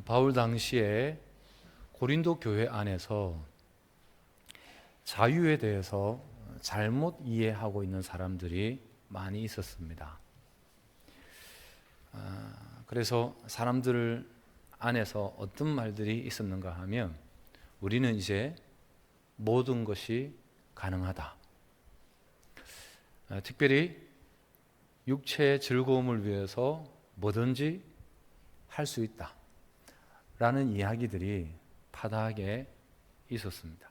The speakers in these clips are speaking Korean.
바울 당시에 고린도 교회 안에서 자유에 대해서 잘못 이해하고 있는 사람들이 많이 있었습니다. 그래서 사람들 안에서 어떤 말들이 있었는가 하면, 우리는 이제 모든 것이 가능하다. 특별히 육체의 즐거움을 위해서 뭐든지 할 수 있다 라는 이야기들이 파다하게 있었습니다.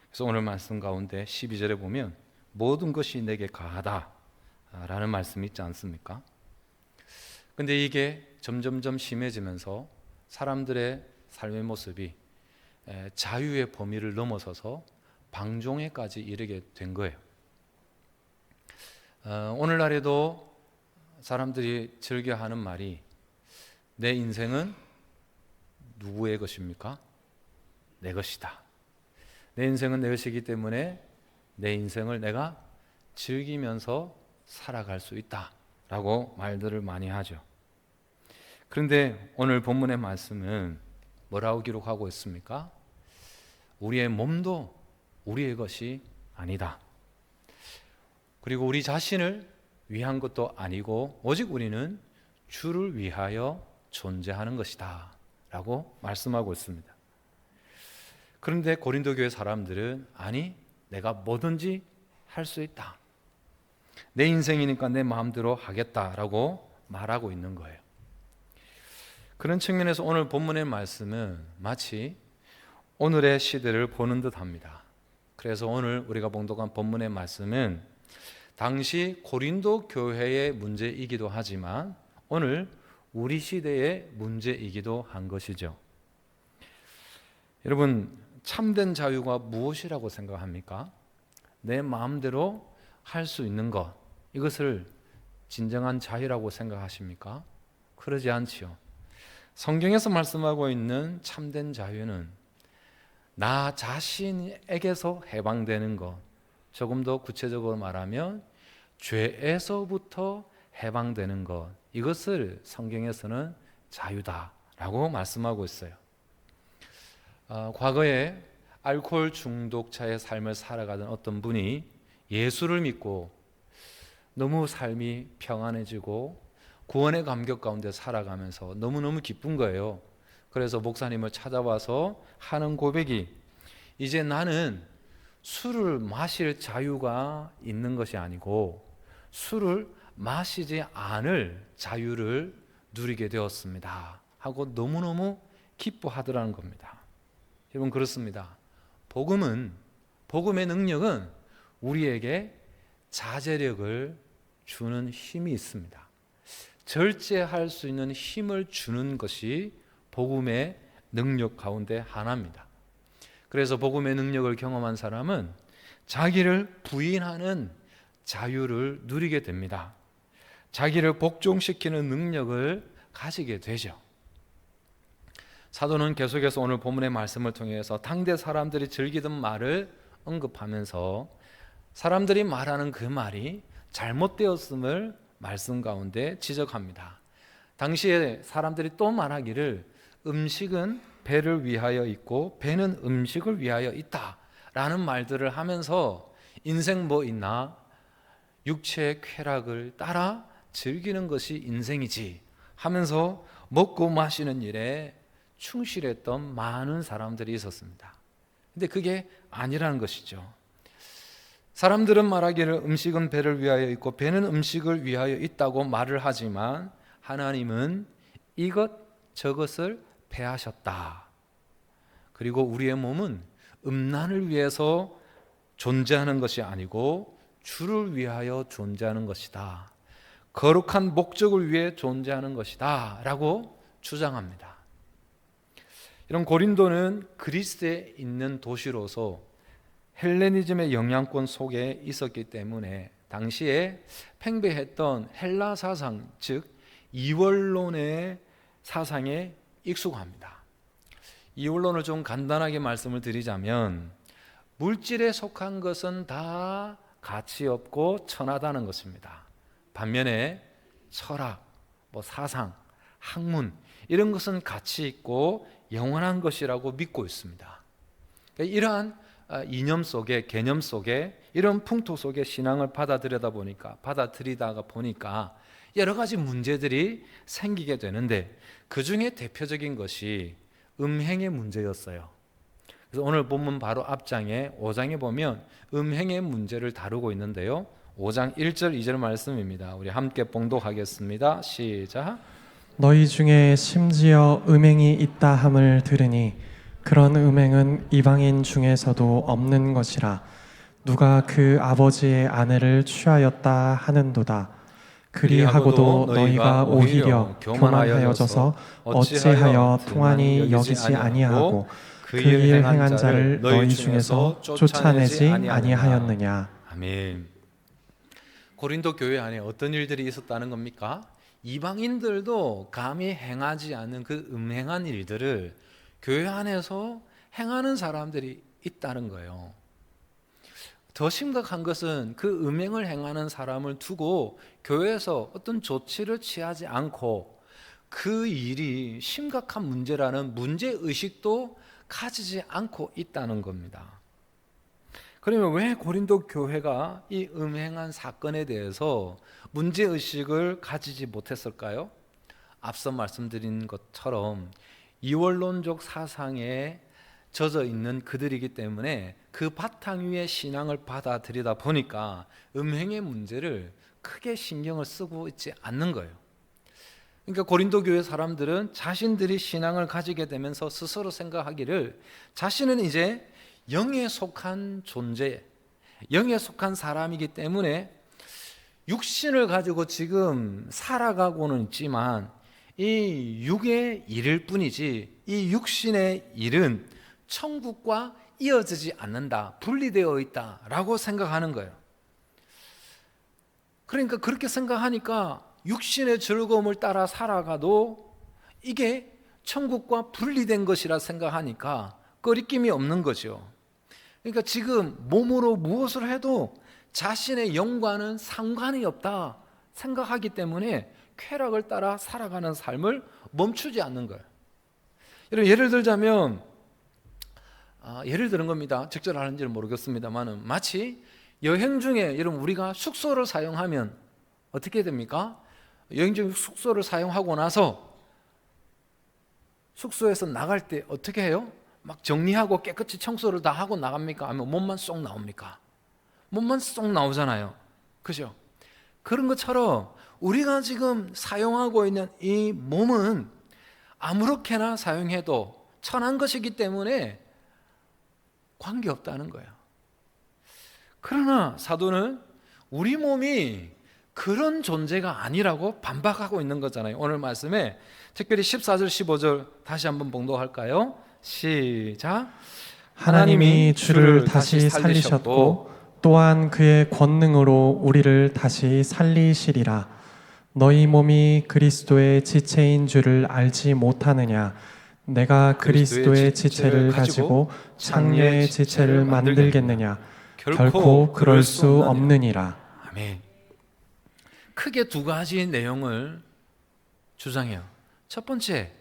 그래서 오늘 말씀 가운데 12절에 보면 모든 것이 내게 가하다 라는 말씀이 있지 않습니까? 근데 이게 점점점 심해지면서 사람들의 삶의 모습이 자유의 범위를 넘어서서 방종에까지 이르게 된 거예요. 오늘날에도 사람들이 즐겨하는 말이, 내 인생은 누구의 것입니까? 내 것이다. 내 인생은 내 것이기 때문에 내 인생을 내가 즐기면서 살아갈 수 있다 라고 말들을 많이 하죠. 그런데 오늘 본문의 말씀은 뭐라고 기록하고 있습니까? 우리의 몸도 우리의 것이 아니다. 그리고 우리 자신을 위한 것도 아니고 오직 우리는 주를 위하여 존재하는 것이다 라고 말씀하고 있습니다. 그런데 고린도 교회 사람들은, 아니, 내가 뭐든지 할 수 있다, 내 인생이니까 내 마음대로 하겠다라고 말하고 있는 거예요. 그런 측면에서 오늘 본문의 말씀은 마치 오늘의 시대를 보는 듯 합니다. 그래서 오늘 우리가 봉독한 본문의 말씀은 당시 고린도 교회의 문제이기도 하지만 오늘 우리 시대의 문제이기도 한 것이죠. 여러분, 참된 자유가 무엇이라고 생각합니까? 내 마음대로 할 수 있는 것, 이것을 진정한 자유라고 생각하십니까? 그러지 않지요. 성경에서 말씀하고 있는 참된 자유는 나 자신에게서 해방되는 것, 조금 더 구체적으로 말하면 죄에서부터 해방되는 것, 이것을 성경에서는 자유다라고 말씀하고 있어요. 과거에 알코올 중독자의 삶을 살아가던 어떤 분이 예수를 믿고 너무 삶이 평안해지고 구원의 감격 가운데 살아가면서 너무너무 기쁜 거예요. 그래서 목사님을 찾아와서 하는 고백이, 이제 나는 술을 마실 자유가 있는 것이 아니고 술을 마시지 않을 자유를 누리게 되었습니다 하고 너무너무 기뻐하더라는 겁니다. 여러분, 그렇습니다. 복음의 능력은 우리에게 자제력을 주는 힘이 있습니다. 절제할 수 있는 힘을 주는 것이 복음의 능력 가운데 하나입니다. 그래서 복음의 능력을 경험한 사람은 자기를 부인하는 자유를 누리게 됩니다. 자기를 복종시키는 능력을 가지게 되죠. 사도는 계속해서 오늘 본문의 말씀을 통해서 당대 사람들이 즐기던 말을 언급하면서 사람들이 말하는 그 말이 잘못되었음을 말씀 가운데 지적합니다. 당시에 사람들이 또 말하기를, 음식은 배를 위하여 있고 배는 음식을 위하여 있다 라는 말들을 하면서, 인생 뭐 있나, 육체의 쾌락을 따라 즐기는 것이 인생이지 하면서 먹고 마시는 일에 충실했던 많은 사람들이 있었습니다. 근데 그게 아니라는 것이죠. 사람들은 말하기를 음식은 배를 위하여 있고 배는 음식을 위하여 있다고 말을 하지만 하나님은 이것 저것을 폐하셨다. 그리고 우리의 몸은 음란을 위해서 존재하는 것이 아니고 주를 위하여 존재하는 것이다. 거룩한 목적을 위해 존재하는 것이다 라고 주장합니다. 이런 고린도는 그리스에 있는 도시로서 헬레니즘의 영향권 속에 있었기 때문에 당시에 팽배했던 헬라 사상, 즉 이원론의 사상에 익숙합니다. 이원론을 좀 간단하게 말씀을 드리자면, 물질에 속한 것은 다 가치 없고 천하다는 것입니다. 반면에 철학, 사상, 학문, 이런 것은 가치 있고 영원한 것이라고 믿고 있습니다. 이러한 이념 속에, 개념 속에, 이런 풍토 속에 신앙을 받아들이다가 보니까 여러 가지 문제들이 생기게 되는데, 그 중에 대표적인 것이 음행의 문제였어요. 그래서 오늘 본문 바로 앞장에 5장에 보면 음행의 문제를 다루고 있는데요, 5장 1절 2절 말씀입니다. 우리 함께 봉독하겠습니다. 시작. 너희 중에 심지어 음행이 있다 함을 들으니 그런 음행은 이방인 중에서도 없는 것이라. 누가 그 아버지의 아내를 취하였다 하는도다. 그리하고도 너희가 오히려 교만하여져서 어찌하여 통하니 여기지 아니하고 그 일 행한 자를 너희 중에서 쫓아내지 아니하였느냐. 아멘. 고린도 교회 안에 어떤 일들이 있었다는 겁니까? 이방인들도 감히 행하지 않는 그 음행한 일들을 교회 안에서 행하는 사람들이 있다는 거예요. 더 심각한 것은 그 음행을 행하는 사람을 두고 교회에서 어떤 조치를 취하지 않고 그 일이 심각한 문제라는 문제의식도 가지지 않고 있다는 겁니다. 그러면 왜 고린도 교회가 이 음행한 사건에 대해서 문제의식을 가지지 못했을까요? 앞서 말씀드린 것처럼 이원론적 사상에 젖어 있는 그들이기 때문에 그 바탕 위에 신앙을 받아들이다 보니까 음행의 문제를 크게 신경을 쓰고 있지 않는 거예요. 그러니까 고린도 교회 사람들은 자신들이 신앙을 가지게 되면서 스스로 생각하기를 자신은 이제 영에 속한 존재, 영에 속한 사람이기 때문에 육신을 가지고 지금 살아가고는 있지만 이 육의 일일 뿐이지 이 육신의 일은 천국과 이어지지 않는다, 분리되어 있다라고 생각하는 거예요. 그러니까 그렇게 생각하니까 육신의 즐거움을 따라 살아가도 이게 천국과 분리된 것이라 생각하니까 꺼리낌이 없는 거죠. 그러니까 지금 몸으로 무엇을 해도 자신의 영과는 상관이 없다 생각하기 때문에 쾌락을 따라 살아가는 삶을 멈추지 않는 거예요. 여러분, 예를 들자면 예를 드는 겁니다. 적절한지는 모르겠습니다만 마치 여행 중에 여러분 우리가 숙소를 사용하면 어떻게 됩니까? 여행 중에 숙소를 사용하고 나서 숙소에서 나갈 때 어떻게 해요? 막 정리하고 깨끗이 청소를 다 하고 나갑니까? 아니면 몸만 쏙 나옵니까? 몸만 쏙 나오잖아요. 그죠? 그런 것처럼 우리가 지금 사용하고 있는 이 몸은 아무렇게나 사용해도 천한 것이기 때문에 관계없다는 거예요. 그러나 사도는 우리 몸이 그런 존재가 아니라고 반박하고 있는 거잖아요. 오늘 말씀에 특별히 14절 15절 다시 한번 봉독할까요? 시작. 하나님이 주를 다시 살리셨고 또한 그의 권능으로 우리를 다시 살리시리라. 너희 몸이 그리스도의 지체인 줄을 알지 못하느냐. 내가 그리스도의 지체를 가지고 창녀의 지체를 만들겠느냐. 결코 그럴 수 없느니라. 아멘. 크게 두 가지 내용을 주장해요. 첫 번째,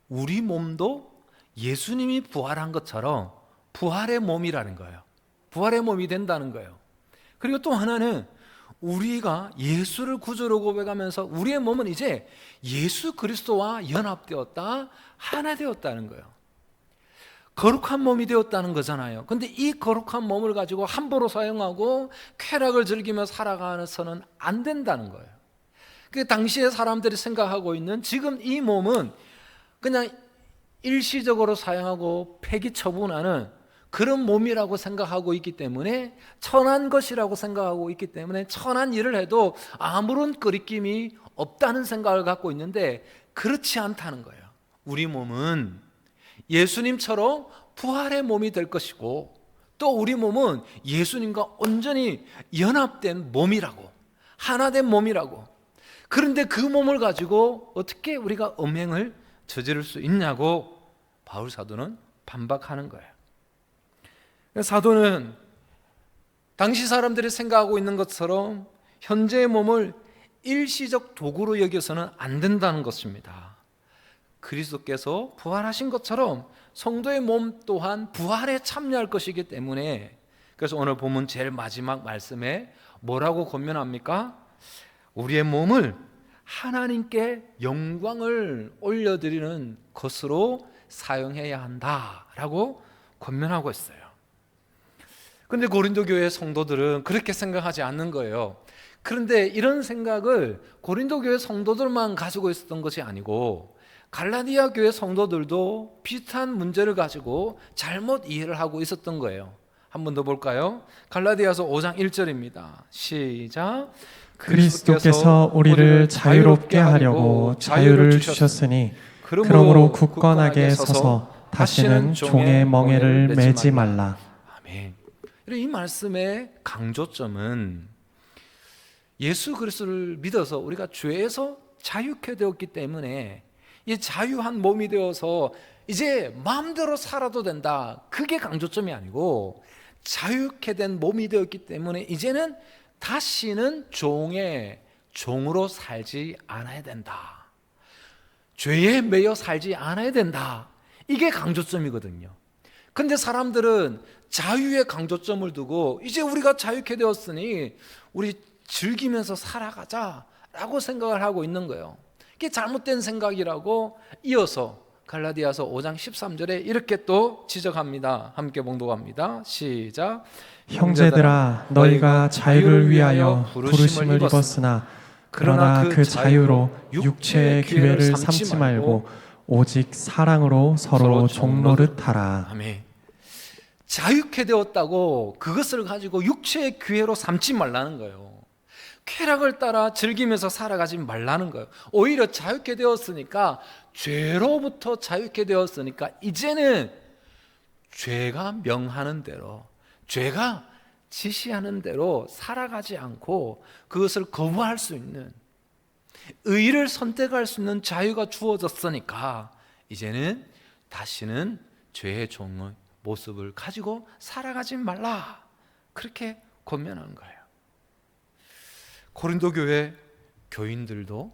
우리 몸도 예수님이 부활한 것처럼 부활의 몸이라는 거예요. 부활의 몸이 된다는 거예요. 그리고 또 하나는 우리가 예수를 구주로 고백하면서 우리의 몸은 이제 예수 그리스도와 연합되었다, 하나 되었다는 거예요. 거룩한 몸이 되었다는 거잖아요. 근데 이 거룩한 몸을 가지고 함부로 사용하고 쾌락을 즐기며 살아가서는 안 된다는 거예요. 그 당시에 사람들이 생각하고 있는 지금 이 몸은 그냥 일시적으로 사용하고 폐기 처분하는 그런 몸이라고 생각하고 있기 때문에, 천한 것이라고 생각하고 있기 때문에 천한 일을 해도 아무런 꺼리낌이 없다는 생각을 갖고 있는데 그렇지 않다는 거예요. 우리 몸은 예수님처럼 부활의 몸이 될 것이고 또 우리 몸은 예수님과 온전히 연합된 몸이라고, 하나된 몸이라고. 그런데 그 몸을 가지고 어떻게 우리가 음행을 저지를 수 있냐고 바울 사도는 반박하는 거예요. 사도는 당시 사람들이 생각하고 있는 것처럼 현재의 몸을 일시적 도구로 여겨서는 안 된다는 것입니다. 그리스도께서 부활하신 것처럼 성도의 몸 또한 부활에 참여할 것이기 때문에, 그래서 오늘 본문 제일 마지막 말씀에 뭐라고 권면합니까? 우리의 몸을 하나님께 영광을 올려드리는 것으로 사용해야 한다라고 권면하고 있어요. 그런데 고린도 교회 성도들은 그렇게 생각하지 않는 거예요. 그런데 이런 생각을 고린도 교회 성도들만 가지고 있었던 것이 아니고 갈라디아 교회 성도들도 비슷한 문제를 가지고 잘못 이해를 하고 있었던 거예요. 한 번 더 볼까요? 갈라디아서 5장 1절입니다. 시작. 그리스도께서 우리를 자유롭게 하려고 자유를 주셨으니 그러므로 굳건하게 서서 다시는 종의 멍에를 매지 말라. 아멘. 이 말씀의 강조점은 예수 그리스도를 믿어서 우리가 죄에서 자유케 되었기 때문에 이 자유한 몸이 되어서 이제 마음대로 살아도 된다, 그게 강조점이 아니고 자유케 된 몸이 되었기 때문에 이제는 다시는 종으로 살지 않아야 된다, 죄에 매여 살지 않아야 된다, 이게 강조점이거든요. 근데 사람들은 자유의 강조점을 두고 이제 우리가 자유케 되었으니 우리 즐기면서 살아가자라고 생각을 하고 있는 거예요. 이게 잘못된 생각이라고 이어서 갈라디아서 5장 13절에 이렇게 또 지적합니다. 함께 봉독합니다. 시작. 형제들아 너희가 자유를 위하여 부르심을 입었으나 그러나 그 자유로 육체의 기회를 삼지 말고 오직 사랑으로 서로 종노릇하라. 아멘. 자유케 되었다고 그것을 가지고 육체의 기회로 삼지 말라는 거예요. 쾌락을 따라 즐기면서 살아가지 말라는 거예요. 오히려 자유케 되었으니까, 죄로부터 자유케 되었으니까 이제는 죄가 명하는 대로, 죄가 지시하는 대로 살아가지 않고 그것을 거부할 수 있는, 의를 선택할 수 있는 자유가 주어졌으니까 이제는 다시는 죄의 종의 모습을 가지고 살아가지 말라, 그렇게 권면하는 거예요. 고린도 교회 교인들도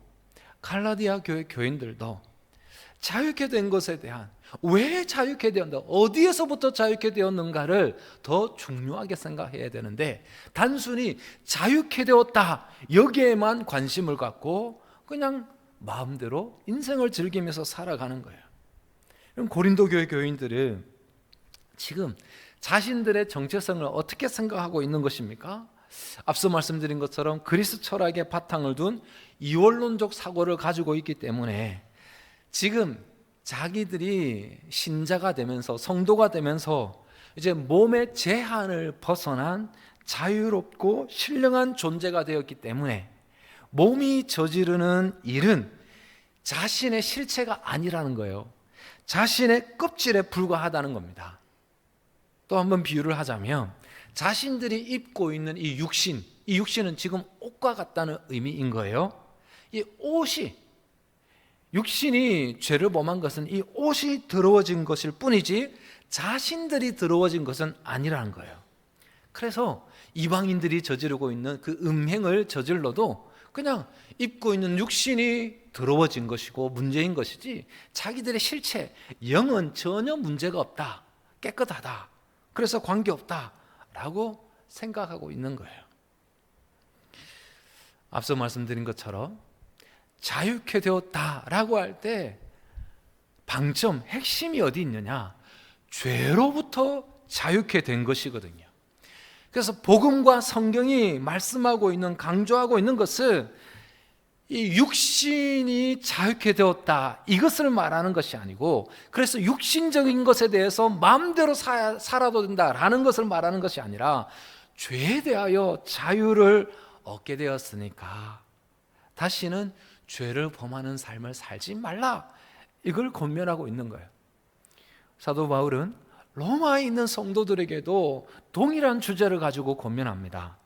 갈라디아 교회 교인들도 자유케 된 것에 대한, 왜 자유케 되었는가, 어디에서부터 자유케 되었는가를 더 중요하게 생각해야 되는데, 단순히 자유케 되었다 여기에만 관심을 갖고 그냥 마음대로 인생을 즐기면서 살아가는 거예요. 그럼 고린도 교회 교인들은 지금 자신들의 정체성을 어떻게 생각하고 있는 것입니까? 앞서 말씀드린 것처럼 그리스 철학의 바탕을 둔 이원론적 사고를 가지고 있기 때문에 지금 자기들이 신자가 되면서, 성도가 되면서 이제 몸의 제한을 벗어난 자유롭고 신령한 존재가 되었기 때문에 몸이 저지르는 일은 자신의 실체가 아니라는 거예요. 자신의 껍질에 불과하다는 겁니다. 또 한번 비유를 하자면 자신들이 입고 있는 이 육신은 지금 옷과 같다는 의미인 거예요. 이 옷이, 육신이 죄를 범한 것은 이 옷이 더러워진 것일 뿐이지 자신들이 더러워진 것은 아니라는 거예요. 그래서 이방인들이 저지르고 있는 그 음행을 저질러도 그냥 입고 있는 육신이 더러워진 것이고 문제인 것이지 자기들의 실체, 영은 전혀 문제가 없다, 깨끗하다, 그래서 관계없다 라고 생각하고 있는 거예요. 앞서 말씀드린 것처럼 자유케 되었다라고 할 때 방점, 핵심이 어디 있느냐? 죄로부터 자유케 된 것이거든요. 그래서 복음과 성경이 말씀하고 있는, 강조하고 있는 것은 이 육신이 자유케 되었다, 이것을 말하는 것이 아니고, 그래서 육신적인 것에 대해서 마음대로 살아도 된다라는 것을 말하는 것이 아니라 죄에 대하여 자유를 얻게 되었으니까 다시는 죄를 범하는 삶을 살지 말라, 이걸 권면하고 있는 거예요. 사도 바울은 로마에 있는 성도들에게도 동일한 주제를 가지고 권면합니다.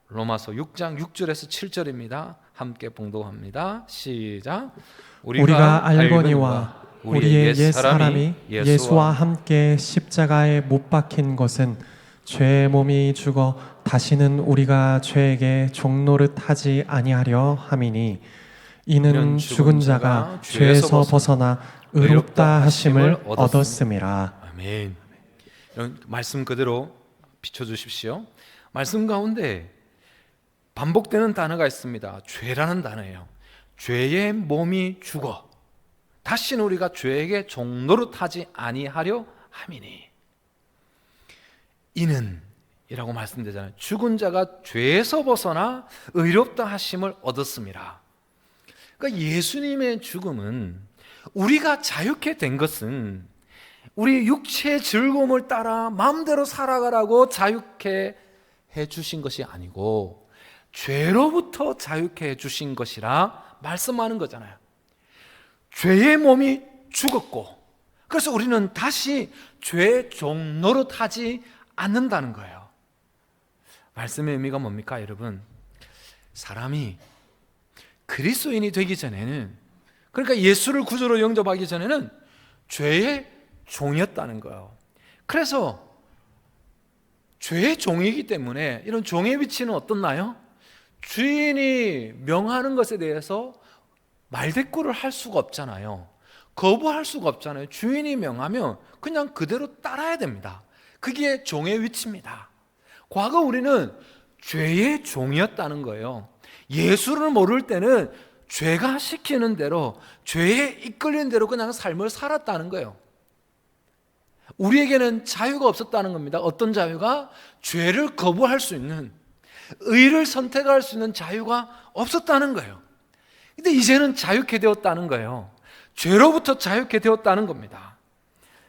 로마서 6장 6절에서 7절입니다. 함께 봉독합니다. 시작. 우리가 알거니와 우리의 옛 사람이 예수와 함께 십자가에 못 박힌 것은 죄의 몸이 죽어 다시는 우리가 죄에게 종노릇하지 아니하려 함이니, 이는 죽은 자가 죄에서 벗어나 의롭다 하심을 얻었음이라. 아멘. 이런 말씀 그대로 비춰주십시오. 말씀 가운데 반복되는 단어가 있습니다. 죄라는 단어예요. 죄의 몸이 죽어 다시는 우리가 죄에게 종노릇 하지 아니하려 함이니. 이는 이라고 말씀되잖아요. 죽은 자가 죄에서 벗어나 의롭다 하심을 얻었습니다. 그러니까 예수님의 죽음은, 우리가 자유케 된 것은 우리 육체의 즐거움을 따라 마음대로 살아가라고 자유케 해주신 것이 아니고 죄로부터 자유케 해주신 것이라 말씀하는 거잖아요. 죄의 몸이 죽었고, 그래서 우리는 다시 죄의 종노릇 하지 않는다는 거예요. 말씀의 의미가 뭡니까, 여러분? 사람이 그리스도인이 되기 전에는, 그러니까 예수를 구주로 영접하기 전에는 죄의 종이었다는 거예요. 그래서 죄의 종이기 때문에 이런 종의 위치는 어떻나요? 주인이 명하는 것에 대해서 말대꾸를 할 수가 없잖아요. 거부할 수가 없잖아요. 주인이 명하면 그냥 그대로 따라야 됩니다. 그게 종의 위치입니다. 과거 우리는 죄의 종이었다는 거예요. 예수를 모를 때는 죄가 시키는 대로, 죄에 이끌리는 대로 그냥 삶을 살았다는 거예요. 우리에게는 자유가 없었다는 겁니다. 어떤 자유가? 죄를 거부할 수 있는, 의를 선택할 수 있는 자유가 없었다는 거예요. 근데 이제는 자유케 되었다는 거예요. 죄로부터 자유케 되었다는 겁니다.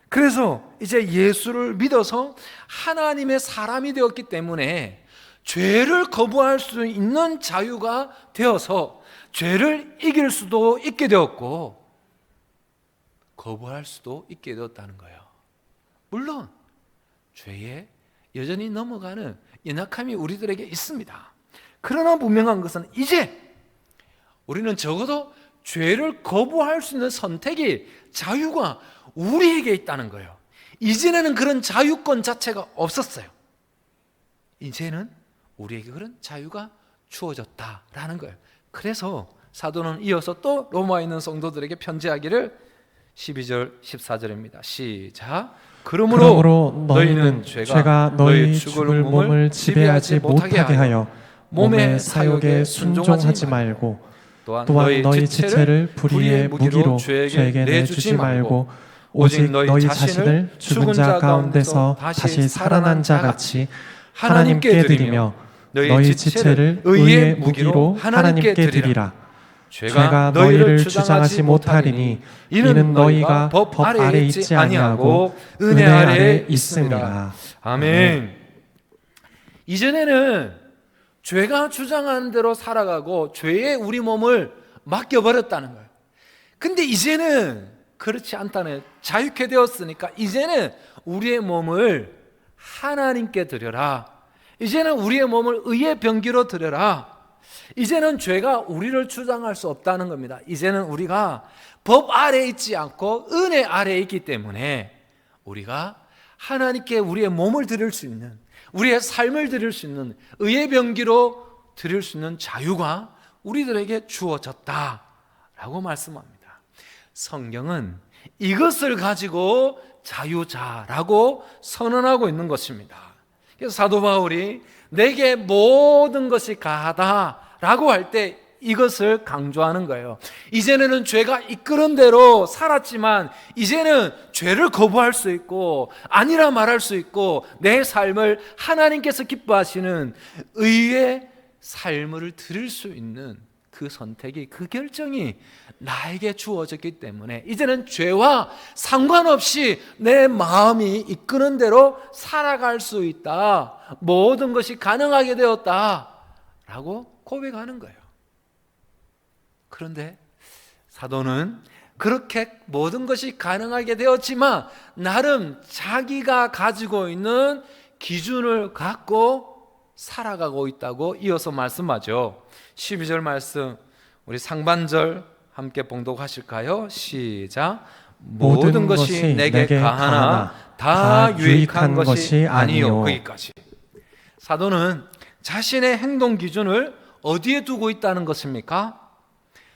그래서 이제 예수를 믿어서 하나님의 사람이 되었기 때문에 죄를 거부할 수 있는 자유가 되어서 죄를 이길 수도 있게 되었고 거부할 수도 있게 되었다는 거예요. 물론 죄에 여전히 넘어가는 연약함이 우리들에게 있습니다. 그러나 분명한 것은 이제 우리는 적어도 죄를 거부할 수 있는 선택이, 자유가 우리에게 있다는 거예요. 이전에는 그런 자유권 자체가 없었어요. 이제는 우리에게 그런 자유가 주어졌다라는 거예요. 그래서 사도는 이어서 또 로마에 있는 성도들에게 편지하기를 12절 14절입니다. 시작. 그러므로 너희는 죄가 너희 죽을 몸을 지배하지 못하게 하여 몸의 사욕에 순종하지 말고 또한 너희 지체를 불의의 무기로 죄에게 내주지 말고 오직 너희 자신을 죽은 자 가운데서 다시 살아난 자같이 하나님께 드리며 너희 지체를 의의 무기로 하나님께 드리라. 죄가 너희를 주장하지 못하리니 이는 너희가 법 아래 있지 아니하고 은혜 아래 있음이라. 아멘. 이전에는 죄가 주장하는 대로 살아가고 죄에 우리 몸을 맡겨버렸다는 거예요. 근데 이제는 그렇지 않다는, 자유케 되었으니까 이제는 우리의 몸을 하나님께 드려라. 이제는 우리의 몸을 의의 병기로 드려라. 이제는 죄가 우리를 주장할 수 없다는 겁니다. 이제는 우리가 법 아래에 있지 않고 은혜 아래에 있기 때문에 우리가 하나님께 우리의 몸을 드릴 수 있는, 우리의 삶을 드릴 수 있는, 의의 병기로 드릴 수 있는 자유가 우리들에게 주어졌다라고 말씀합니다. 성경은 이것을 가지고 자유자라고 선언하고 있는 것입니다. 그래서 사도 바울이 내게 모든 것이 가하다라고 할 때 이것을 강조하는 거예요. 이전에는 죄가 이끄는 대로 살았지만 이제는 죄를 거부할 수 있고 아니라 말할 수 있고 내 삶을 하나님께서 기뻐하시는 의의 삶을 드릴 수 있는 그 선택이, 그 결정이 나에게 주어졌기 때문에 이제는 죄와 상관없이 내 마음이 이끄는 대로 살아갈 수 있다. 모든 것이 가능하게 되었다라고 고백하는 거예요. 그런데 사도는 그렇게 모든 것이 가능하게 되었지만 나름 자기가 가지고 있는 기준을 갖고 살아가고 있다고 이어서 말씀하죠. 12절 말씀 우리 상반절 함께 봉독하실까요? 시작. 모든 것이 내게 가하나 다 유익한 것이 아니요. 거기까지. 사도는 자신의 행동 기준을 어디에 두고 있다는 것입니까?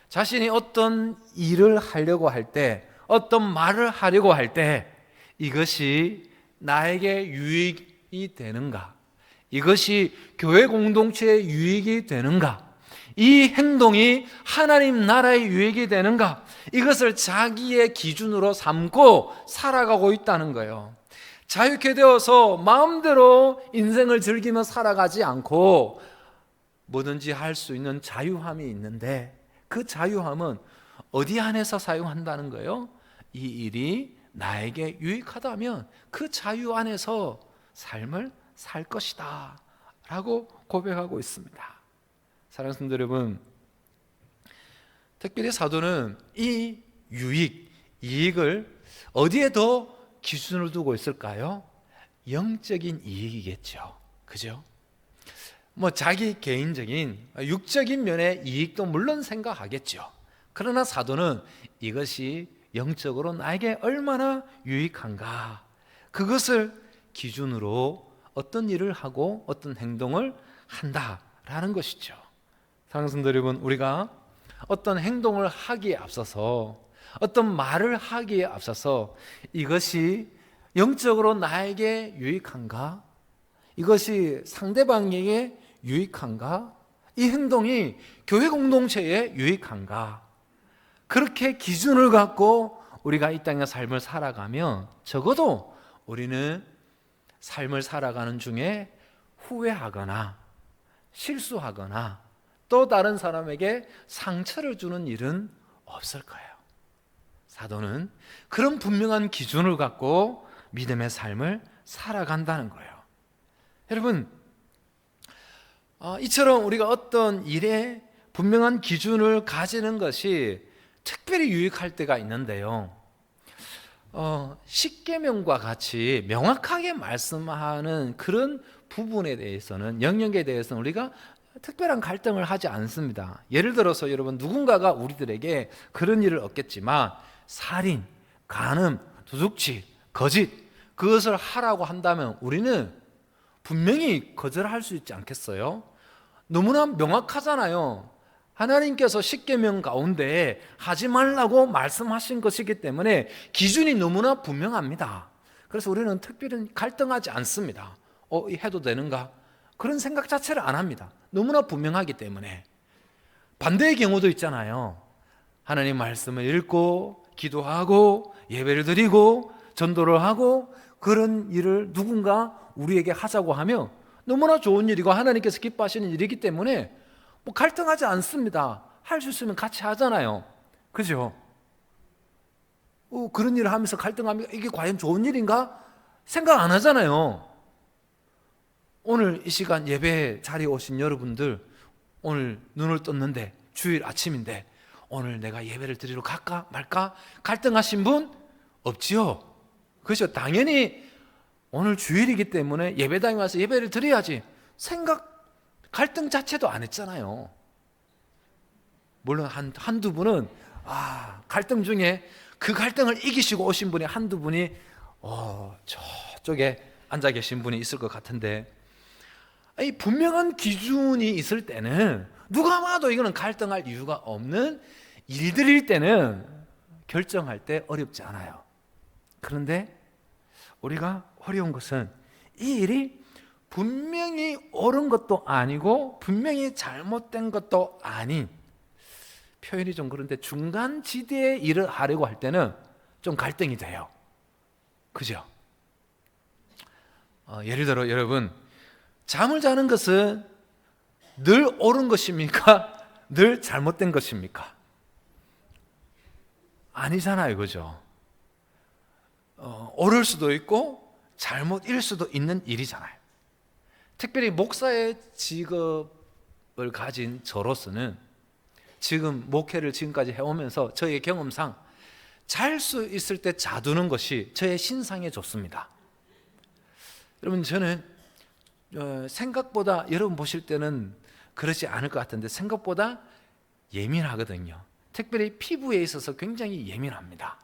자신이 어떤 일을 하려고 할 때, 어떤 말을 하려고 할 때 이것이 나에게 유익이 되는가? 이것이 교회 공동체에 유익이 되는가? 이 행동이 하나님 나라의 유익이 되는가? 이것을 자기의 기준으로 삼고 살아가고 있다는 거예요. 자유케 되어서 마음대로 인생을 즐기며 살아가지 않고 뭐든지 할 수 있는 자유함이 있는데, 그 자유함은 어디 안에서 사용한다는 거예요? 이 일이 나에게 유익하다면 그 자유 안에서 삶을 살 것이다 라고 고백하고 있습니다. 사랑하는 성도 여러분, 특별히 사도는 이 유익, 이익을 어디에 더 기준을 두고 있을까요? 영적인 이익이겠죠. 그죠? 뭐 자기 개인적인 육적인 면의 이익도 물론 생각하겠죠. 그러나 사도는 이것이 영적으로 나에게 얼마나 유익한가, 그것을 기준으로 어떤 일을 하고 어떤 행동을 한다라는 것이죠. 사랑하는 성도 여러분, 우리가 어떤 행동을 하기에 앞서서, 어떤 말을 하기에 앞서서 이것이 영적으로 나에게 유익한가? 이것이 상대방에게 유익한가? 이 행동이 교회 공동체에 유익한가? 그렇게 기준을 갖고 우리가 이 땅의 삶을 살아가면 적어도 우리는 삶을 살아가는 중에 후회하거나 실수하거나 또 다른 사람에게 상처를 주는 일은 없을 거예요. 사도는 그런 분명한 기준을 갖고 믿음의 삶을 살아간다는 거예요. 여러분, 이처럼 우리가 어떤 일에 분명한 기준을 가지는 것이 특별히 유익할 때가 있는데요. 십계명과 같이 명확하게 말씀하는 그런 부분에 대해서는, 영역에 대해서는 우리가 특별한 갈등을 하지 않습니다. 예를 들어서 여러분, 누군가가 우리들에게 그런 일을 얻겠지만 살인, 간음, 도둑질, 거짓, 그것을 하라고 한다면 우리는 분명히 거절할 수 있지 않겠어요? 너무나 명확하잖아요. 하나님께서 십계명 가운데 하지 말라고 말씀하신 것이기 때문에 기준이 너무나 분명합니다. 그래서 우리는 특별히 갈등하지 않습니다. 해도 되는가? 그런 생각 자체를 안 합니다. 너무나 분명하기 때문에. 반대의 경우도 있잖아요. 하나님 말씀을 읽고 기도하고 예배를 드리고 전도를 하고 그런 일을 누군가 우리에게 하자고 하면 너무나 좋은 일이고 하나님께서 기뻐하시는 일이기 때문에 뭐 갈등하지 않습니다. 할 수 있으면 같이 하잖아요. 그죠? 그런 일을 하면서 갈등하면 이게 과연 좋은 일인가? 생각 안 하잖아요. 오늘 이 시간 예배 자리에 오신 여러분들, 오늘 눈을 떴는데 주일 아침인데 오늘 내가 예배를 드리러 갈까 말까 갈등하신 분 없지요? 그렇죠? 당연히 오늘 주일이기 때문에 예배당에 와서 예배를 드려야지 갈등 자체도 안 했잖아요. 물론 한두 분은 갈등 중에 그 갈등을 이기시고 오신 분이 한두 분이 저쪽에 앉아 계신 분이 있을 것 같은데, 이 분명한 기준이 있을 때는 누가 봐도 이거는 갈등할 이유가 없는 일들일 때는 결정할 때 어렵지 않아요. 그런데 우리가 어려운 것은 이 일이 분명히 옳은 것도 아니고 분명히 잘못된 것도 아닌, 표현이 좀 그런데 중간 지대의 일을 하려고 할 때는 좀 갈등이 돼요. 그죠? 예를 들어 여러분, 잠을 자는 것은 늘 옳은 것입니까? 늘 잘못된 것입니까? 아니잖아요. 그죠? 옳을 수도 있고 잘못일 수도 있는 일이잖아요. 특별히 목사의 직업을 가진 저로서는 지금 목회를 지금까지 해오면서 저의 경험상 잘 수 있을 때 자두는 것이 저의 신상에 좋습니다. 여러분, 저는 생각보다, 여러분 보실 때는 그렇지 않을 것 같은데 생각보다 예민하거든요. 특별히 피부에 있어서 굉장히 예민합니다.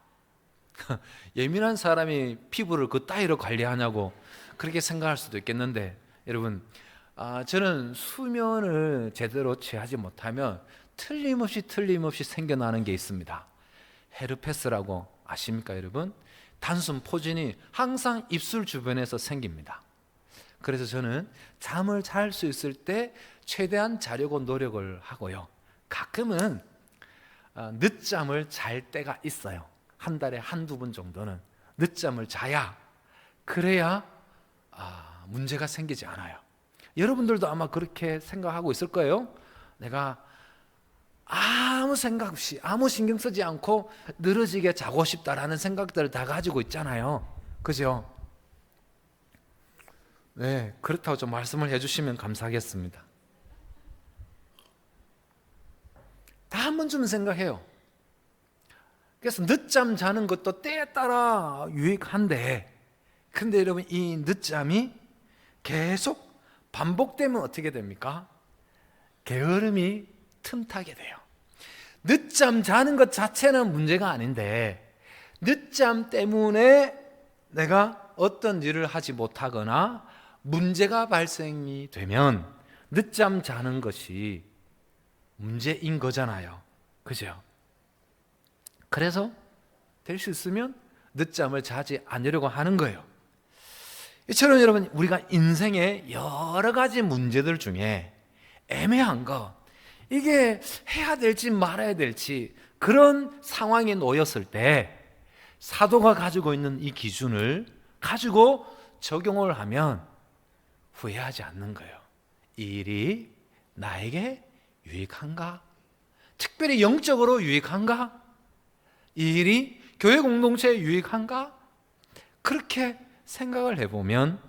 예민한 사람이 피부를 그 따위로 관리하냐고 그렇게 생각할 수도 있겠는데, 여러분, 저는 수면을 제대로 취하지 못하면 틀림없이 생겨나는 게 있습니다. 헤르페스라고 아십니까 여러분? 단순 포진이 항상 입술 주변에서 생깁니다. 그래서 저는 잠을 잘 수 있을 때 최대한 자려고 노력을 하고요. 가끔은 늦잠을 잘 때가 있어요. 한 달에 한두 번 정도는 늦잠을 자야, 그래야 문제가 생기지 않아요. 여러분들도 아마 그렇게 생각하고 있을 거예요. 내가 아무 생각 없이, 아무 신경 쓰지 않고 늘어지게 자고 싶다라는 생각들을 다 가지고 있잖아요. 그죠? 네, 그렇다고 좀 말씀을 해주시면 감사하겠습니다. 다 한 번쯤은 생각해요. 그래서 늦잠 자는 것도 때에 따라 유익한데, 근데 여러분 이 늦잠이 계속 반복되면 어떻게 됩니까? 게으름이 틈타게 돼요. 늦잠 자는 것 자체는 문제가 아닌데, 늦잠 때문에 내가 어떤 일을 하지 못하거나 문제가 발생이 되면 늦잠 자는 것이 문제인 거잖아요. 그죠? 그래서 될 수 있으면 늦잠을 자지 않으려고 하는 거예요. 이처럼 여러분, 우리가 인생의 여러 가지 문제들 중에 애매한 거, 이게 해야 될지 말아야 될지 그런 상황에 놓였을 때 사도가 가지고 있는 이 기준을 가지고 적용을 하면 후회하지 않는 거예요. 이 일이 나에게 유익한가? 특별히 영적으로 유익한가? 이 일이 교회 공동체에 유익한가? 그렇게 생각을 해보면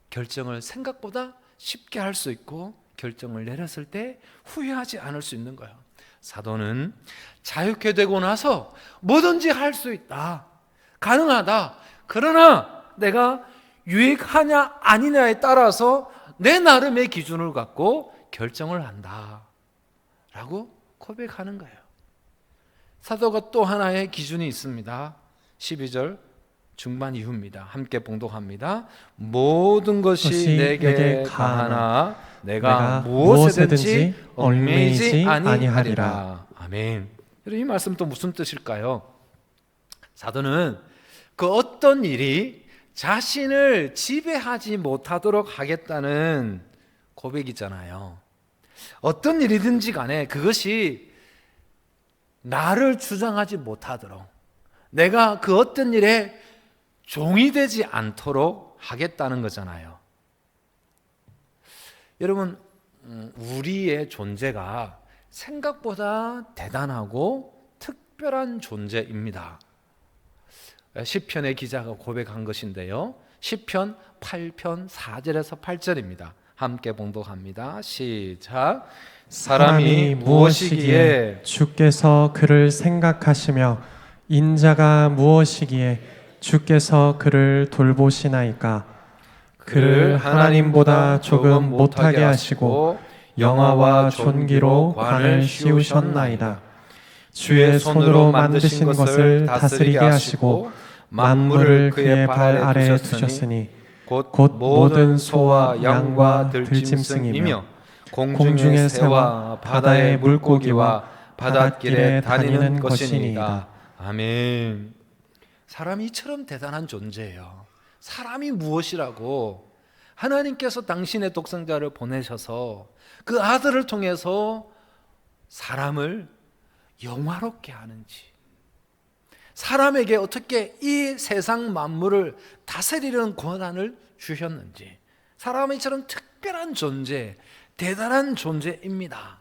결정을 생각보다 쉽게 할 수 있고, 결정을 내렸을 때 후회하지 않을 수 있는 거예요. 사도는 자유케 되고 나서 뭐든지 할 수 있다, 가능하다. 그러나 내가 유익하냐 아니냐에 따라서 내 나름의 기준을 갖고 결정을 한다 라고 고백하는 거예요. 사도가 또 하나의 기준이 있습니다. 12절 중반 이후입니다. 함께 봉독합니다. 모든 것이 내게 가하나 내가 무엇에든지 얽매이지 아니하리라. 아멘. 이 말씀 또 무슨 뜻일까요? 사도는 그 어떤 일이 자신을 지배하지 못하도록 하겠다는 고백이잖아요. 어떤 일이든지 간에 그것이 나를 주장하지 못하도록, 내가 그 어떤 일에 종이 되지 않도록 하겠다는 거잖아요. 여러분, 우리의 존재가 생각보다 대단하고 특별한 존재입니다. 시편의 기자가 고백한 것인데요, 시편 8편 4절에서 8절입니다. 함께 봉독합니다. 시작. 사람이 무엇이기에 주께서 그를 생각하시며 인자가 무엇이기에 주께서 그를 돌보시나이까. 그를 하나님보다 조금 못하게 하시고 영화와 존귀로 관을 씌우셨나이다. 주의 손으로 만드신 것을 다스리게 하시고 만물을 그의 발 아래에 두셨으니 곧 모든 소와 양과 들짐승이며 공중의 새와 바다의 물고기와 바닷길에 다니는 것이니이다. 아멘. 사람이 이처럼 대단한 존재예요. 사람이 무엇이라고 하나님께서 당신의 독생자를 보내셔서 그 아들을 통해서 사람을 영화롭게 하는지, 사람에게 어떻게 이 세상 만물을 다스리는 권한을 주셨는지, 사람이 이처럼 특별한 존재, 대단한 존재입니다.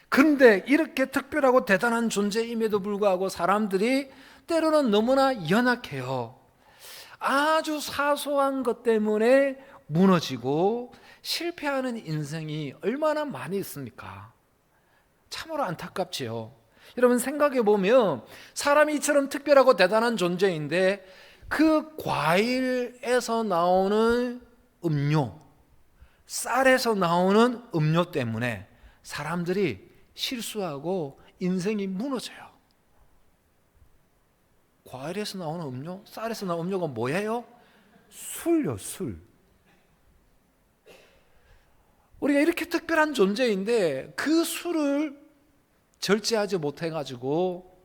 그런데 이렇게 특별하고 대단한 존재임에도 불구하고 사람들이 때로는 너무나 연약해요. 아주 사소한 것 때문에 무너지고 실패하는 인생이 얼마나 많이 있습니까? 참으로 안타깝지요. 여러분, 생각해 보면 사람이 이처럼 특별하고 대단한 존재인데 그 과일에서 나오는 음료, 쌀에서 나오는 음료 때문에 사람들이 실수하고 인생이 무너져요. 과일에서 나오는 음료, 쌀에서 나오는 음료가 뭐예요? 술요, 술. 우리가 이렇게 특별한 존재인데 그 술을 절제하지 못해가지고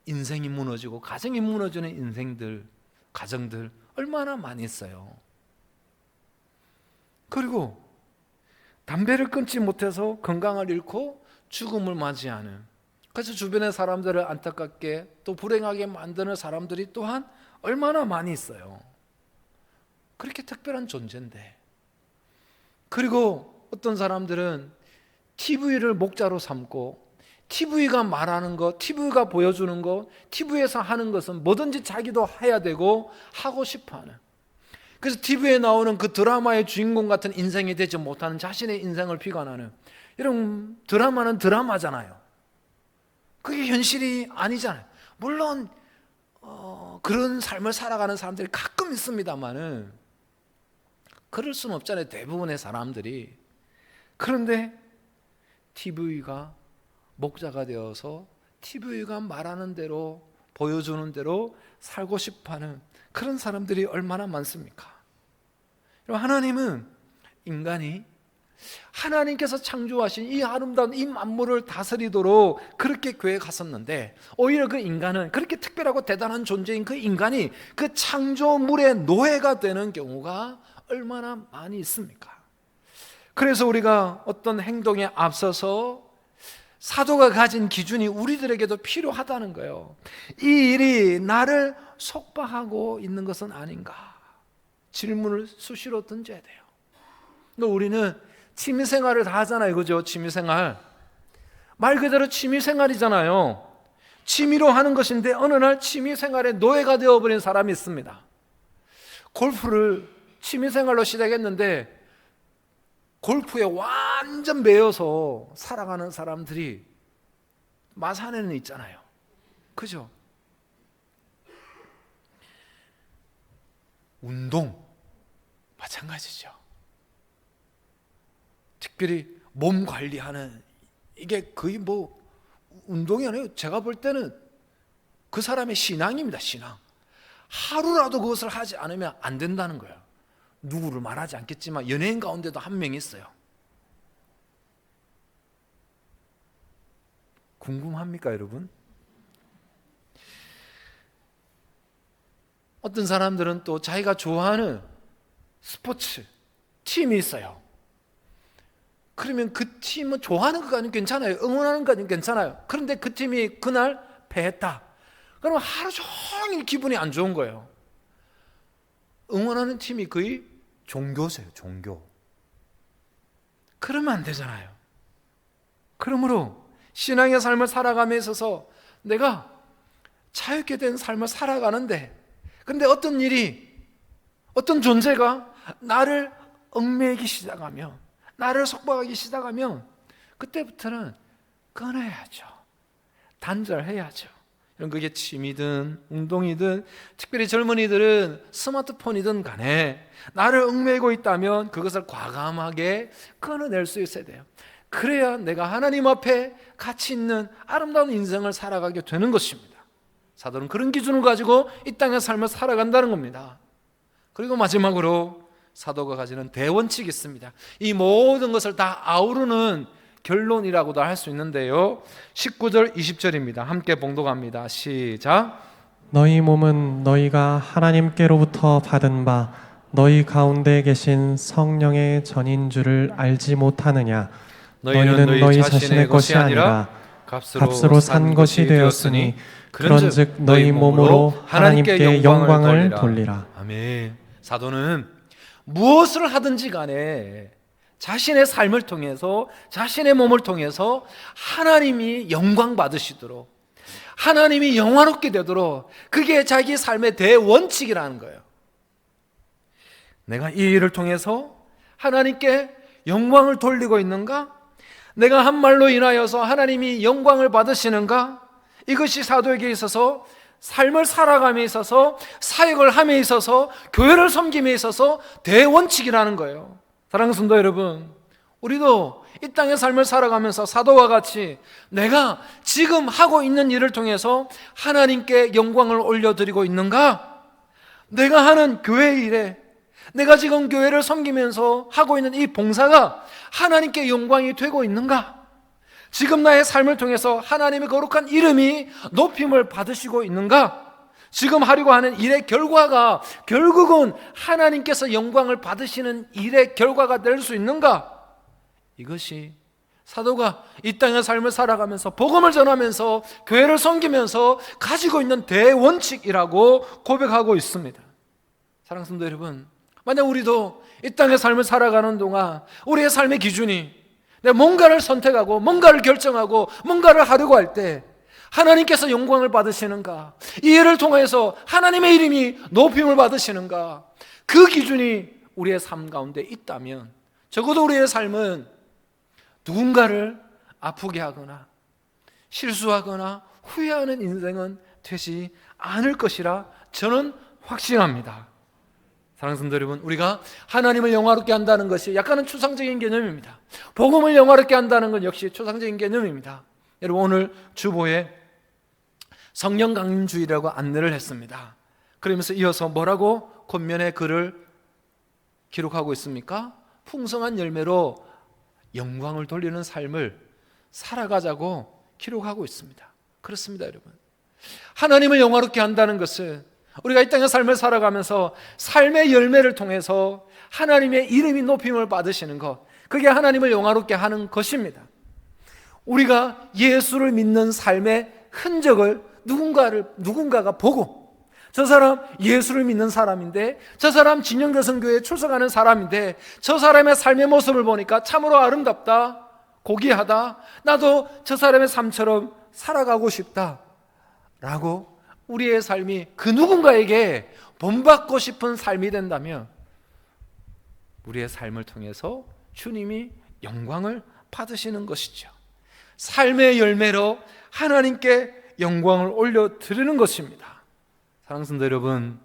인생이 무너지고 가정이 무너지는 가정들 얼마나 많이 있어요. 그리고 담배를 끊지 못해서 건강을 잃고 죽음을 맞이하는, 그래서 주변의 사람들을 안타깝게 또 불행하게 만드는 사람들이 또한 얼마나 많이 있어요. 그렇게 특별한 존재인데. 그리고 어떤 사람들은 TV를 목자로 삼고 TV가 말하는 것, TV가 보여주는 것, TV에서 하는 것은 뭐든지 자기도 해야 되고 하고 싶어하는, 그래서 TV에 나오는 그 드라마의 주인공 같은 인생이 되지 못하는 자신의 인생을 비관하는, 이런 드라마는 드라마잖아요. 그게 현실이 아니잖아요. 물론 그런 삶을 살아가는 사람들이 가끔 있습니다만은 그럴 수는 없잖아요, 대부분의 사람들이. 그런데 TV가 목자가 되어서 TV가 말하는 대로, 보여주는 대로 살고 싶어하는 그런 사람들이 얼마나 많습니까? 하나님은 인간이 하나님께서 창조하신 이 아름다운 이 만물을 다스리도록 그렇게 계획하셨는데, 오히려 그 인간은, 그렇게 특별하고 대단한 존재인 그 인간이 그 창조물의 노예가 되는 경우가 얼마나 많이 있습니까? 그래서 우리가 어떤 행동에 앞서서 사도가 가진 기준이 우리들에게도 필요하다는 거예요. 이 일이 나를 속박하고 있는 것은 아닌가, 질문을 수시로 던져야 돼요. 우리는 취미생활을 다 하잖아요, 그죠? 취미생활, 말 그대로 취미생활이잖아요. 취미로 하는 것인데 어느 날 취미생활의 노예가 되어버린 사람이 있습니다. 골프를 취미생활로 시작했는데 골프에 완전 매여서 살아가는 사람들이 마산에는 있잖아요, 그죠? 운동 마찬가지죠. 특별히 몸 관리하는, 이게 거의 뭐 운동이 아니에요. 제가 볼 때는 그 사람의 신앙입니다, 신앙. 하루라도 그것을 하지 않으면 안 된다는 거예요. 누구를 말하지 않겠지만 연예인 가운데도 한 명 있어요. 궁금합니까, 여러분? 어떤 사람들은 또 자기가 좋아하는 스포츠 팀이 있어요. 그러면 그 팀은 좋아하는 것까지는 괜찮아요, 응원하는 것까지는 괜찮아요. 그런데 그 팀이 그날 패했다, 그러면 하루 종일 기분이 안 좋은 거예요. 응원하는 팀이 거의 종교세요, 종교. 그러면 안 되잖아요. 그러므로 신앙의 삶을 살아감에 있어서 내가 자유롭게 된 삶을 살아가는데, 근데 어떤 일이, 어떤 존재가 나를 얽매이기 시작하면, 나를 속박하기 시작하면 그때부터는 끊어야죠. 단절해야죠. 그게 취미든 운동이든, 특별히 젊은이들은 스마트폰이든 간에 나를 얽매이고 있다면 그것을 과감하게 끊어낼 수 있어야 돼요. 그래야 내가 하나님 앞에 가치 있는 아름다운 인생을 살아가게 되는 것입니다. 사도는 그런 기준을 가지고 이 땅의 삶을 살아간다는 겁니다. 그리고 마지막으로 사도가 가지는 대원칙이 있습니다. 이 모든 것을 다 아우르는 결론이라고도 할 수 있는데요, 19절 20절입니다. 함께 봉독합니다. 시작. 너희 몸은 너희가 하나님께로부터 받은 바 너희 가운데 계신 성령의 전인 줄을 알지 못하느냐. 너희는 너희 자신의 것이 아니라 값으로 산 것이 되었으니 그런즉 너희 몸으로 하나님께 영광을 돌리라. 아멘. 사도는 무엇을 하든지 간에 자신의 삶을 통해서, 자신의 몸을 통해서 하나님이 영광 받으시도록, 하나님이 영화롭게 되도록, 그게 자기 삶의 대원칙이라는 거예요. 내가 이 일을 통해서 하나님께 영광을 돌리고 있는가? 내가 한 말로 인하여서 하나님이 영광을 받으시는가? 이것이 사도에게 있어서, 삶을 살아감에 있어서, 사역을 함에 있어서, 교회를 섬김에 있어서 대원칙이라는 거예요. 사랑하는 성도 여러분, 우리도 이 땅의 삶을 살아가면서 사도와 같이 내가 지금 하고 있는 일을 통해서 하나님께 영광을 올려드리고 있는가? 내가 하는 교회 일에, 내가 지금 교회를 섬기면서 하고 있는 이 봉사가 하나님께 영광이 되고 있는가? 지금 나의 삶을 통해서 하나님의 거룩한 이름이 높임을 받으시고 있는가? 지금 하려고 하는 일의 결과가 결국은 하나님께서 영광을 받으시는 일의 결과가 될 수 있는가? 이것이 사도가 이 땅의 삶을 살아가면서 복음을 전하면서 교회를 섬기면서 가지고 있는 대원칙이라고 고백하고 있습니다. 사랑하는 성도 여러분, 만약 우리도 이 땅의 삶을 살아가는 동안 우리의 삶의 기준이 내가 뭔가를 선택하고 뭔가를 결정하고 뭔가를 하려고 할 때 하나님께서 영광을 받으시는가, 이 일을 통해서 하나님의 이름이 높임을 받으시는가, 그 기준이 우리의 삶 가운데 있다면 적어도 우리의 삶은 누군가를 아프게 하거나 실수하거나 후회하는 인생은 되지 않을 것이라 저는 확신합니다. 사랑하는 성도 여러분, 우리가 하나님을 영화롭게 한다는 것이 약간은 추상적인 개념입니다. 복음을 영화롭게 한다는 건 역시 추상적인 개념입니다. 여러분, 오늘 주보에 성령 강림주의라고 안내를 했습니다. 그러면서 이어서 뭐라고 겉면에 글을 기록하고 있습니까? 풍성한 열매로 영광을 돌리는 삶을 살아가자고 기록하고 있습니다. 그렇습니다, 여러분. 하나님을 영화롭게 한다는 것은 우리가 이 땅의 삶을 살아가면서 삶의 열매를 통해서 하나님의 이름이 높임을 받으시는 것, 그게 하나님을 영화롭게 하는 것입니다. 우리가 예수를 믿는 삶의 흔적을 누군가가 보고, 저 사람 예수를 믿는 사람인데, 저 사람 진영대성교회에 출석하는 사람인데, 저 사람의 삶의 모습을 보니까 참으로 아름답다, 고귀하다, 나도 저 사람의 삶처럼 살아가고 싶다 라고 우리의 삶이 그 누군가에게 본받고 싶은 삶이 된다면 우리의 삶을 통해서 주님이 영광을 받으시는 것이죠. 삶의 열매로 하나님께 영광을 올려드리는 것입니다. 사랑하는 성도 여러분,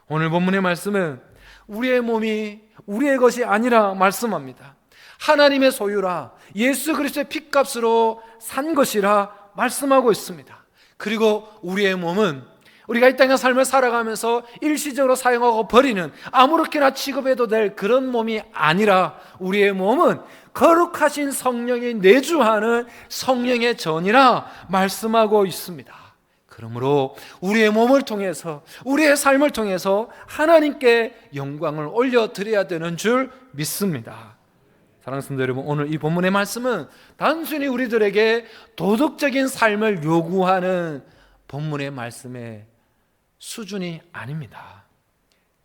오늘 본문의 말씀은 우리의 몸이 우리의 것이 아니라 말씀합니다. 하나님의 소유라, 예수 그리스도의 핏값으로 산 것이라 말씀하고 있습니다. 그리고 우리의 몸은 우리가 이 땅의 삶을 살아가면서 일시적으로 사용하고 버리는, 아무렇게나 취급해도 될 그런 몸이 아니라 우리의 몸은 거룩하신 성령이 내주하는 성령의 전이라 말씀하고 있습니다. 그러므로 우리의 몸을 통해서, 우리의 삶을 통해서 하나님께 영광을 올려드려야 되는 줄 믿습니다. 사랑하는 성도 여러분, 오늘 이 본문의 말씀은 단순히 우리들에게 도덕적인 삶을 요구하는 본문의 말씀의 수준이 아닙니다.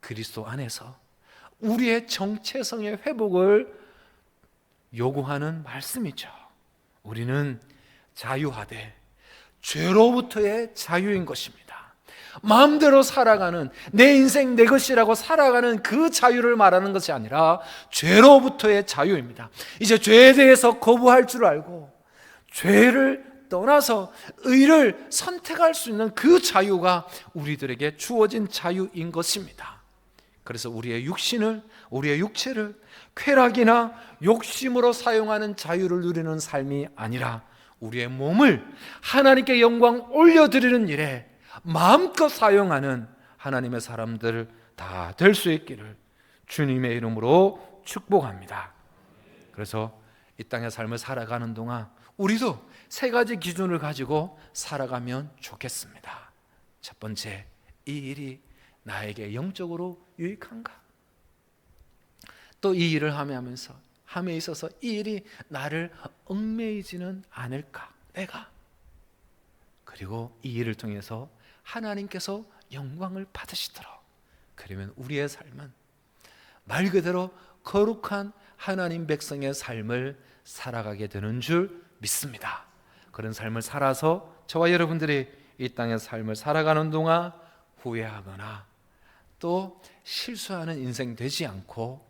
그리스도 안에서 우리의 정체성의 회복을 요구하는 말씀이죠. 우리는 자유하되 죄로부터의 자유인 것입니다. 마음대로 살아가는, 내 인생 내 것이라고 살아가는 그 자유를 말하는 것이 아니라 죄로부터의 자유입니다. 이제 죄에 대해서 거부할 줄 알고 죄를 떠나서 의를 선택할 수 있는 그 자유가 우리들에게 주어진 자유인 것입니다. 그래서 우리의 육신을, 우리의 육체를 쾌락이나 욕심으로 사용하는 자유를 누리는 삶이 아니라 우리의 몸을 하나님께 영광 올려드리는 일에 마음껏 사용하는 하나님의 사람들 다 될 수 있기를 주님의 이름으로 축복합니다. 그래서 이 땅의 삶을 살아가는 동안 우리도 세 가지 기준을 가지고 살아가면 좋겠습니다. 첫 번째, 이 일이 나에게 영적으로 유익한가? 또 이 일을 함에 있어서 이 일이 나를 얽매이지는 않을까? 내가. 그리고 이 일을 통해서 하나님께서 영광을 받으시도록, 그러면 우리의 삶은 말 그대로 거룩한 하나님 백성의 삶을 살아가게 되는 줄 믿습니다. 그런 삶을 살아서 저와 여러분들이 이 땅의 삶을 살아가는 동안 후회하거나 또 실수하는 인생 되지 않고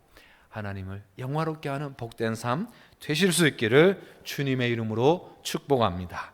하나님을 영화롭게 하는 복된 삶 되실 수 있기를 주님의 이름으로 축복합니다.